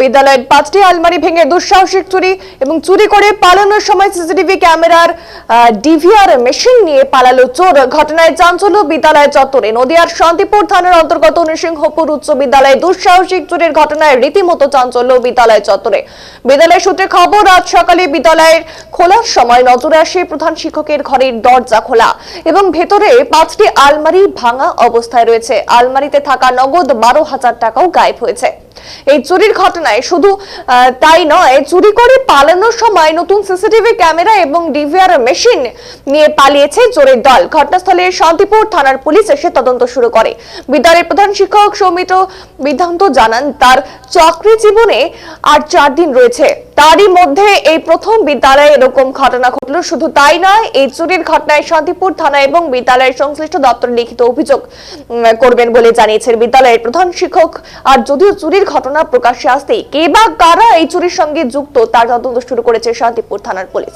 বিদ্যালয়ের 5টি আলমারি ভেঙে দুঃসাহসিক চুরি এবং চুরি করে পালানোর সময় সিসিটিভি ক্যামেরার ডিভিআর মেশিন নিয়ে পালালো চোর। ঘটনায় চাঞ্চল্য বিদ্যালয় চত্বরে। নদিয়ার শান্তিপুর থানার অন্তর্গত নৃসিংহপুর উচ্চ বিদ্যালয়ে দুঃসাহসিক চুরির ঘটনায় রীতিমতো চাঞ্চল্য বিদ্যালয় চত্বরে। বিদ্যালয় সূত্রে খবর, আজ সকালে বিদ্যালয়ের খোলার সময় নজরে আসে প্রধান শিক্ষকের ঘরের দরজা খোলা এবং ভেতরে 5টি আলমারি ভাঙা অবস্থায় রয়েছে। আলমারিতে থাকা নগদ 12,000 টাকাও গায়েব হয়েছে। এই চুরির ঘটনায় শুধু তাই নয়, চুরি করে পালানোর সময় নতুন সিসিটিভি ক্যামেরা এবং ডিভিআর মেশিন নিয়ে পালিয়েছে চোরের দল। ঘটনাস্থলে শান্তিপুর থানার পুলিশ এসে তদন্ত শুরু করে। বিদ্যালয়ের প্রধান শিক্ষক সৌমিত বিধান্ত জানান, তার চাকরি জীবনে আর 4 দিন রয়েছে, তারই মধ্যে এই প্রথম বিদ্যালয়ে এরকম ঘটনা ঘটল। শুধু তাই নয়, এই চুরির ঘটনায় শান্তিপুর থানা এবং বিদ্যালয়ের সংশ্লিষ্ট দপ্তরে লিখিত অভিযোগ করবেন বলে জানিয়েছেন বিদ্যালয়ের প্রধান শিক্ষক। আর যদিও চুরির ঘটনা প্রকাশ্যে আসতেই কে বা কারা এই চুরির সঙ্গে যুক্ত তার তদন্ত শুরু করেছে শান্তিপুর থানার পুলিশ।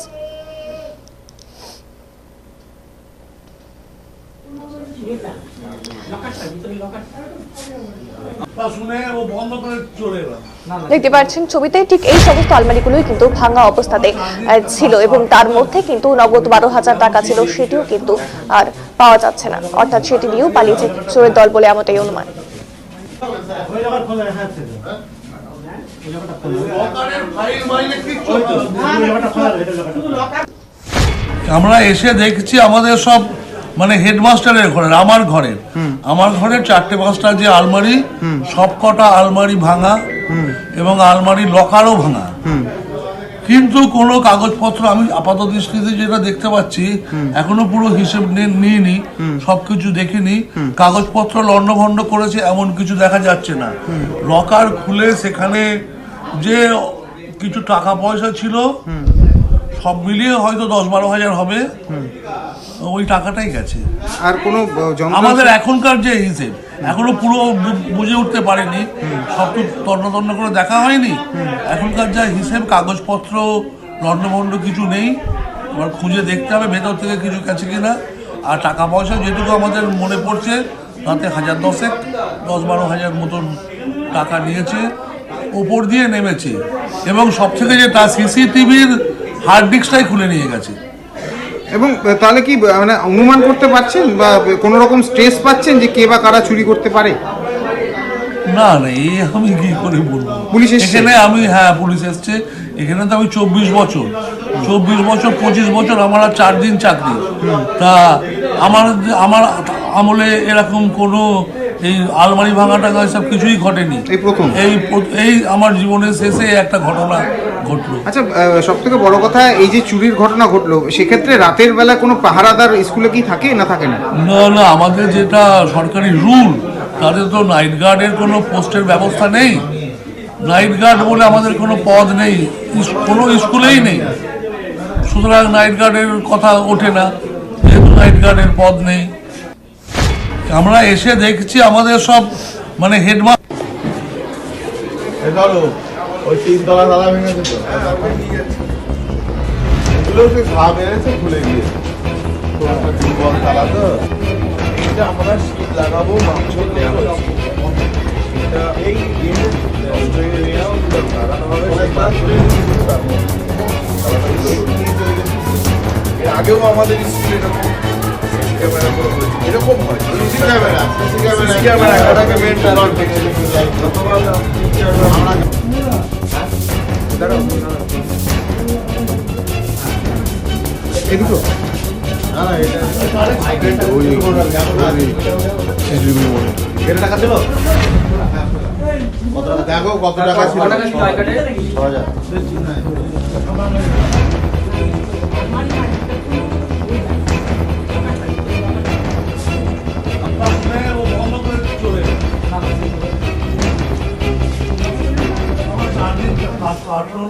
দেখতে পাচ্ছেন ছবিতে, ঠিক এই সমস্ত আলমারিগুলোই কিন্তু ভাঙা অবস্থাতে ছিল এবং তার মধ্যে কিন্তু নগদ 12,000 টাকা ছিল, সেটিও কিন্তু আর পাওয়া যাচ্ছে না। অর্থাৎ সেটি নিয়েও পালিয়েছে চোরের দল বলে এমনটাই অনুমান। আমরা এসে দেখছি আমাদের সব মানে হেডমাস্টারের ঘরের, আমার ঘরের 4-5টা যে আলমারি, সবকটা আলমারি ভাঙা এবং আলমারি লকারও ভাঙা। কিন্তু কোনো কাগজপত্র আমি আপাত দৃষ্টিতে যেটা দেখতে পাচ্ছি, এখনো পুরো হিসেব নিইনি, সবকিছু দেখিনি। কাগজপত্র লন্ডভন্ড করেছে এমন কিছু দেখা যাচ্ছে না। লকার খুলে সেখানে যে কিছু টাকা পয়সা ছিল, সব মিলিয়ে হয়তো 10-12 হাজার হবে, ওই টাকাটাই গেছে। আর কোনো আমাদের এখনকার যে হিসেব এখনো পুরো বুঝে উঠতে পারেনি, সব তো তন্ন করে দেখা হয়নি। এখনকার যা হিসেব, কাগজপত্র লন্ডভন্ড কিছু নেই, এবার খুঁজে দেখতে হবে ভেতর থেকে কিছু গেছে কিনা। আর টাকা পয়সা যেটুকু আমাদের মনে পড়ছে, তাতে 10-12 হাজার মতন টাকা নিয়েছে, ওপর দিয়ে নেমেছে। এবং সব থেকে যেটা, সিসিটিভির হার্ড ডিস্কটাই খুলে নিয়ে গেছে। এবং তাহলে কি মানে অনুমান করতে পারছেন বা কোনো রকম স্ট্রেস পাচ্ছেন যে কে বা কারা চুরি করতে পারে? না, এই আমি কি করে বলবো। পুলিশ এখানে পুলিশ এসছে এখানে। তো আমি 24 বছর 25 বছর আমার আর 4 দিন চাকরি। তা আমার আমলে এরকম কোনো এই আলমারি ভাঙা টাকা সব কিছুই ঘটেনি। এই আমার জীবনের শেষে একটা ঘটনা ঘটলো। আচ্ছা, সব থেকে বড় কথা, এই যে চুরির ঘটনা ঘটলো, সেক্ষেত্রে রাতের বেলা কোনো পাহারাদার স্কুলে কি থাকে না থাকে না? না, আমাদের যেটা সরকারি রুল, তাদের তো নাইট গার্ডের কোনো পোস্টের ব্যবস্থা নেই। নাইট গার্ড বলে আমাদের কোনো পদ নেই, কোনো স্কুলেই নেই। সুতরাং নাইট গার্ডের কথা ওঠে না, যেহেতু নাইট গার্ডের পদ নেই। আমরা এসে দেখছি আমাদের সব মানে হেডমাস্টার ওই 3 তলা তালা ভেঙেছে তো, এগুলো ঘা বেড়েছে, খুলে গিয়েছে। তালা তো এটা আমরা শীত লাগাবো, মাংস আগেও আমাদের স্কুলে এরকম হয়। এটা টাকা ছিল কত টাকা? দেখো কত টাকা ছিল। 6,000।